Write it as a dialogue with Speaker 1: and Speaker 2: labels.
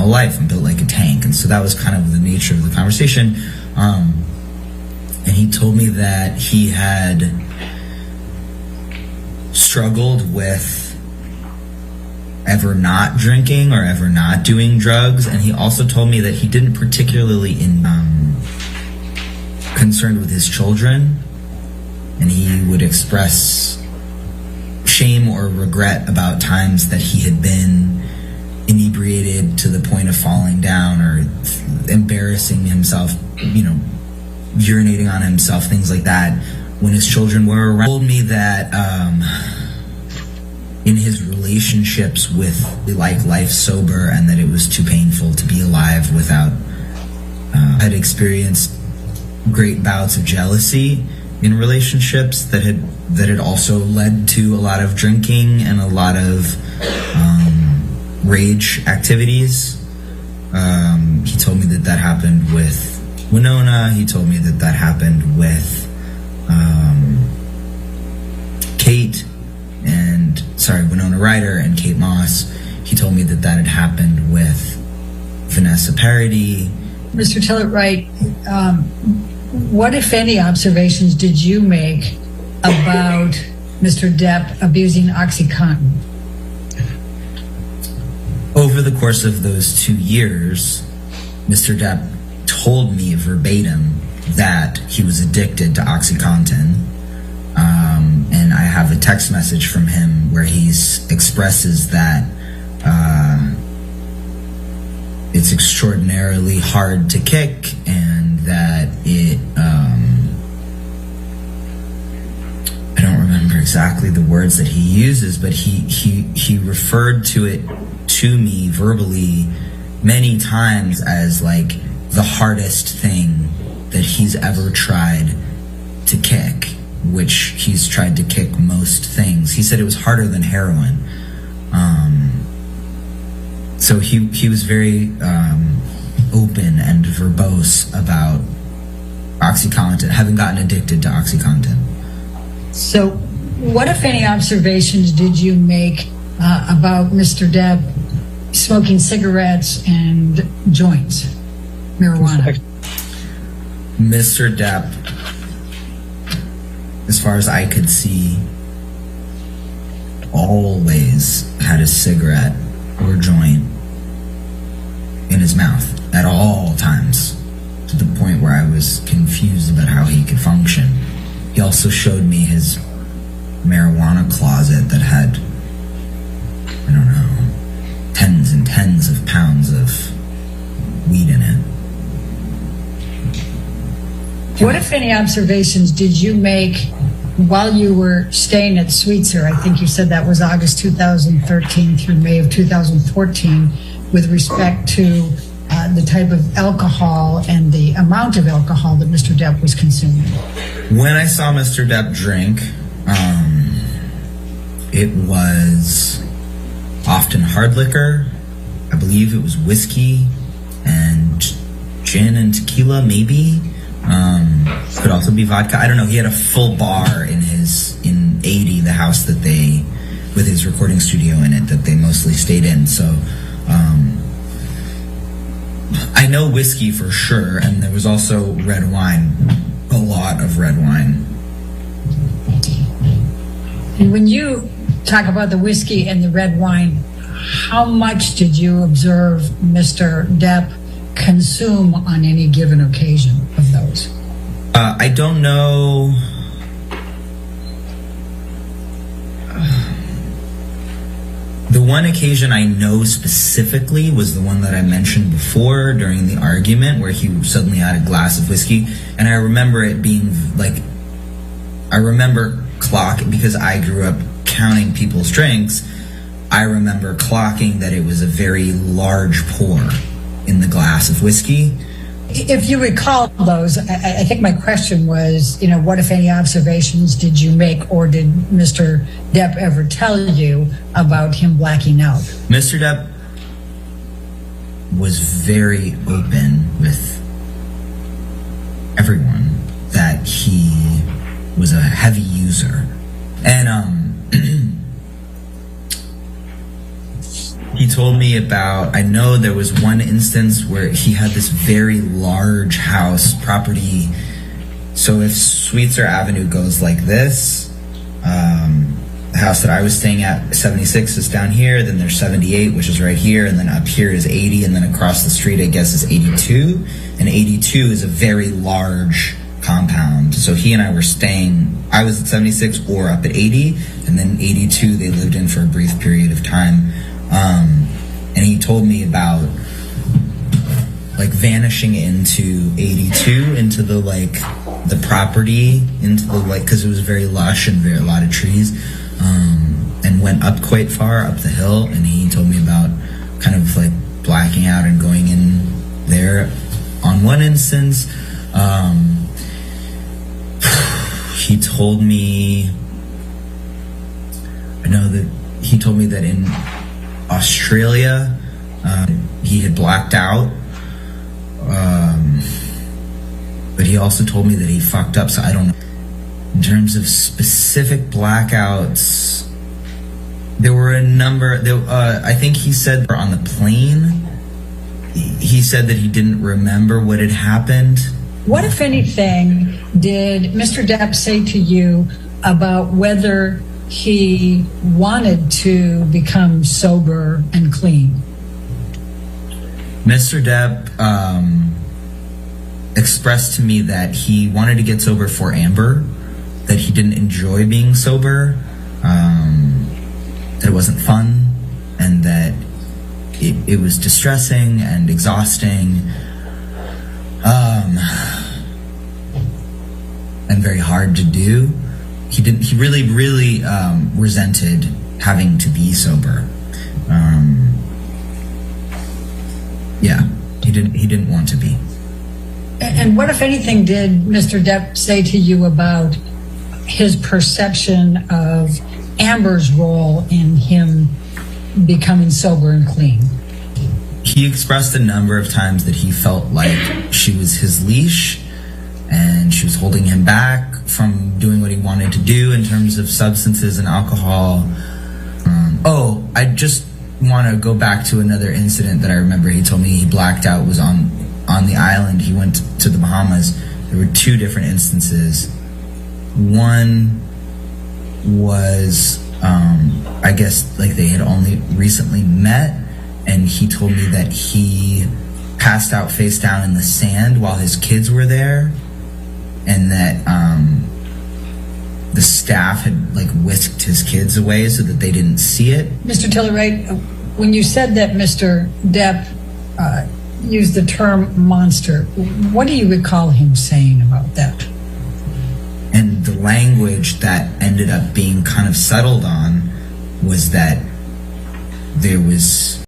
Speaker 1: whole life. I'm built like a tank. And so that was kind of the nature of the conversation. And he told me that he had struggled with ever not drinking or ever not doing drugs. And he also told me that he didn't particularly concerned with his children, and he would express shame or regret about times that he had been inebriated to the point of falling down or embarrassing himself, urinating on himself, things like that, when his children were around. He told me that in his relationships with life sober, and that it was too painful to be alive without, had experienced great bouts of jealousy in relationships that had also led to a lot of drinking and a lot of rage activities. He told me that happened with Winona. He told me that happened with Winona Ryder and Kate Moss. He told me that had happened with Vanessa Parody.
Speaker 2: Mr. Tillett-Wright, what, if any, observations did you make about Mr. Depp abusing OxyContin?
Speaker 1: Over the course of those 2 years, Mr. Depp told me verbatim that he was addicted to OxyContin. And I have a text message from him where he expresses that it's extraordinarily hard to kick, and that it, I don't remember exactly the words that he uses, but he referred to it to me verbally many times as like the hardest thing that he's ever tried to kick, which he's tried to kick most things. He said it was harder than heroin. So he was very open and verbose about OxyContin, having gotten addicted to OxyContin.
Speaker 2: So what, if any, observations did you make about Mr. Depp smoking cigarettes and joints, marijuana?
Speaker 1: Mr. Depp, as far as I could see, always had a cigarette or joint in his mouth at all times, to the point where I was confused about how he could function. He also showed me his marijuana closet that had, I don't know, tens and tens of pounds of weed in it.
Speaker 2: What, if any, observations did you make while you were staying at Sweetser? I think you said that was August 2013 through May of 2014, with respect to the type of alcohol and the amount of alcohol that Mr. Depp was consuming.
Speaker 1: When I saw Mr. Depp drink, it was often hard liquor. I believe it was whiskey and gin and tequila, maybe. Could also be vodka. I don't know. He had a full bar in 80, the house that with his recording studio in it, that they mostly stayed in. So, I know whiskey for sure, and there was also red wine, a lot of red wine.
Speaker 2: And when you talk about the whiskey and the red wine, how much did you observe Mr. Depp consume on any given occasion of those?
Speaker 1: I don't know. The one occasion I know specifically was the one that I mentioned before during the argument, where he suddenly had a glass of whiskey, and I remember it being like, I remember clocking, because I grew up counting people's drinks, I remember clocking that it was a very large pour in the glass of whiskey.
Speaker 2: If you recall those, I think my question was, what, if any, observations did you make, or did Mr. Depp ever tell you about him blacking out?
Speaker 1: Mr. Depp was very open with everyone that he was a heavy user. And He told me about, I know there was one instance where he had this very large house property. So if Sweetser Avenue goes like this, the house that I was staying at, 76, is down here, then there's 78, which is right here, and then up here is 80, and then across the street, I guess, is 82. And 82 is a very large compound. So he and I were staying, I was at 76 or up at 80, and then 82 they lived in for a brief period of time. And he told me about like vanishing into 82, into the like the property, into the like, because it was very lush and a lot of trees, and went up quite far up the hill. And he told me about kind of like blacking out and going in there on one instance. He told me, I know that he told me that in Australia, he had blacked out, but he also told me that he fucked up, so I don't know. In terms of specific blackouts, there were a number, I think he said on the plane, he said that he didn't remember what had happened.
Speaker 2: What, if anything, did Mr. Depps say to you about whether he wanted to become sober and clean?
Speaker 1: Mr. Depp expressed to me that he wanted to get sober for Amber, that he didn't enjoy being sober, that it wasn't fun, and that it was distressing and exhausting, and very hard to do. He really resented having to be sober. He didn't want to be.
Speaker 2: And what, if anything, did Mr. Depp say to you about his perception of Amber's role in him becoming sober and clean?
Speaker 1: He expressed a number of times that he felt like she was his leash and she was holding him back from doing what he wanted to do in terms of substances and alcohol. I just want to go back to another incident that I remember. He told me he blacked out, was on the island. He went to the Bahamas. There were two different instances. One was, I guess, like they had only recently met, and he told me that he passed out face down in the sand while his kids were there, and that the staff had like whisked his kids away so that they didn't see it.
Speaker 2: Mr. Tilleray, when you said that Mr. Depp used the term monster, what do you recall him saying about that?
Speaker 1: And the language that ended up being kind of settled on was that there was